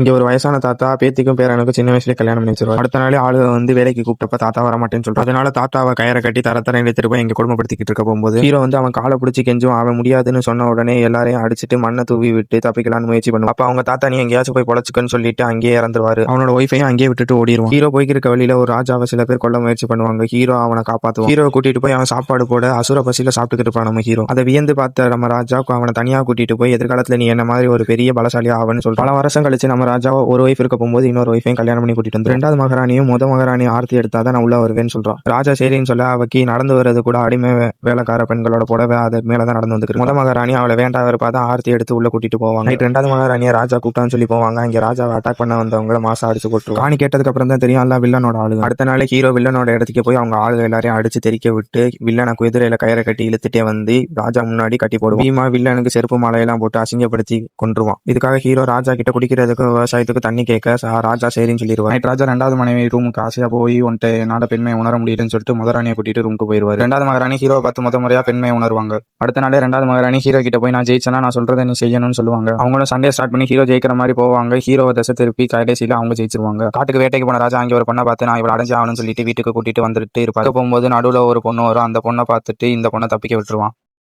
இங்க ஒரு வயசான தாத்தா பேத்திக்கும் பேரனுக்கும் சின்ன வயசுல கல்யாணம் பண்ணி வச்சிருவாரு. அடுத்த நாளே ஆளு வந்து வேலைக்கு கூப்பிட்டப்ப தாத்தா வர மாட்டேன்னு சொல்றாரு. அதனால தாத்தாவை கயிறை கட்டி தரத்தர எடுத்துட்டு போய் இங்க கொடுமைப்படுத்திக்கிட்டு இருக்க போகும்போது ஹீரோ வந்து அவன் காலை பிடிச்சி கெஞ்சும். அவன் முடியாதுன்னு சொன்ன உடனே எல்லாரையும் அடிச்சுட்டு மண்ணை தூவி விட்டு தப்பிக்கலான்னு முயற்சி பண்ணுவான். அப்ப அவங்க தாத்தா நீ எங்கேயாச்சும் போய் பொழைச்சுக்கன்னு சொல்லிட்டு அங்கேயே இறந்துருவாரு. அவனோட ஒய்ஃபையும் அங்கேயே விட்டுட்டு ஓடிடுவான். ஹீரோ போய்க்கு இருக்க வழியில ஒரு ராஜாவை சில பேர் கொல்ல முயற்சி பண்ணுவாங்க. ஹீரோ அவனை காப்பாத்துவான். ஹீரோ கூட்டிட்டு போய் அவன் சாப்பாடு போட அசுர பசியில சாப்பிட்டுக்கிட்டு இருப்பான் நம்ம ஹீரோ. அதை வியந்து பார்த்த நம்ம ராஜா அவனை தனியா கூட்டிட்டு போய் எதிர்காலத்துல நீ என்ன மாதிரி ஒரு பெரிய பலசாலியா ஆவன்னு சொல்றான். பல வருஷம் கழிச்சு நம்ம ராஜா ஒரு ஒய்ஃப் இருக்க போகும்போது இன்னொரு ஒய்ஃபையும் கல்யாணம் பண்ணி கூட்டிட்டு வந்து ரெண்டாவது மகாராணியும் மகாராணி ஆர்த்தி எடுத்தாதான் நான் உள்ள வருவேன்னு சொல்றான். ராஜா சரின்னு சொல்ல அவக்கி நடந்து வர்றது கூட அடிமை வேலைக்கார பெண்களோட புடவை அது மேலதான் நடந்து வந்து மகாராணி அவளை வேண்டாம் இருப்பாதான் ஆர்த்தி எடுத்து உள்ள கூட்டிட்டு போவாங்க. ரெண்டாவது மகாராணியை ராஜா கூப்பிட்டான்னு சொல்லி போவாங்க. இங்க ராஜாவை அட்டாக் பண்ண வந்தவங்களை மாசம் அடிச்சு போட்டு காணி கேட்டதுக்கு அப்புறம் தான் தெரியும் எல்லாம் வில்லனோட ஆளு. அடுத்த நாளே ஹீரோ வில்லனோட இடத்துக்கு போய் அவங்க ஆளுங்க எல்லாரையும் அடிச்சு தெரிக்க விட்டு வில்லனை குதிரையில கயிறை கட்டி இழுத்துட்டே வந்து ராஜா முன்னாடி கட்டி போடுவான். பீமா வில்லனுக்கு செருப்பு மாலையெல்லாம் போட்டு அசிங்கப்படுத்தி கொன்றுவான். இதுக்காக ஹீரோ ராஜா கிட்ட குடிக்கிறதுக்கு விவசாயத்துக்கு தண்ணி கேட்க ராஜா சரின்னு சொல்லிடுவார். ராஜா ரெண்டாவது மனைவி ரூமுக்கு ஆசையா போய் உன்ட்டு என்னோட பெண்மையை உணர முடியுதுன்னு சொல்லிட்டு மகாராணியை கூட்டிட்டு ரூமுக்கு போயிருவாரு. ரெண்டாவது மகாராணி ஹீரோ பார்த்து முறையா பெண்மையை உணர்வாங்க. அடுத்த நாளே ரெண்டாவது மகாராணி ஹீரோ கிட்ட போய் நான் ஜெயிச்சேன்னா நான் சொல்றதை நீ செய்யணும்னு சொல்லுவாங்க. அவங்களும் சண்டே ஸ்டார்ட் பண்ணி ஹீரோ ஜெயிக்கிற மாதிரி போவாங்க. ஹீரோவை தசை திருப்பி கடைசியில அவங்க ஜெயிச்சிருவாங்க. காட்டுக்கு வேட்டைக்கு போன ராஜா அங்கே ஒரு பொண்ணை பார்த்து நான் இவ்வளவு அடைஞ்சு ஆகணும்னு சொல்லிட்டு வீட்டுக்கு கூட்டிட்டு வந்துட்டு இருப்பாரு. போகும்போது நடுவில் ஒரு பொண்ணு வரும். அந்த பொண்ணை பார்த்துட்டு இந்த பொண்ணை தப்பிக்க விட்டுருவான்.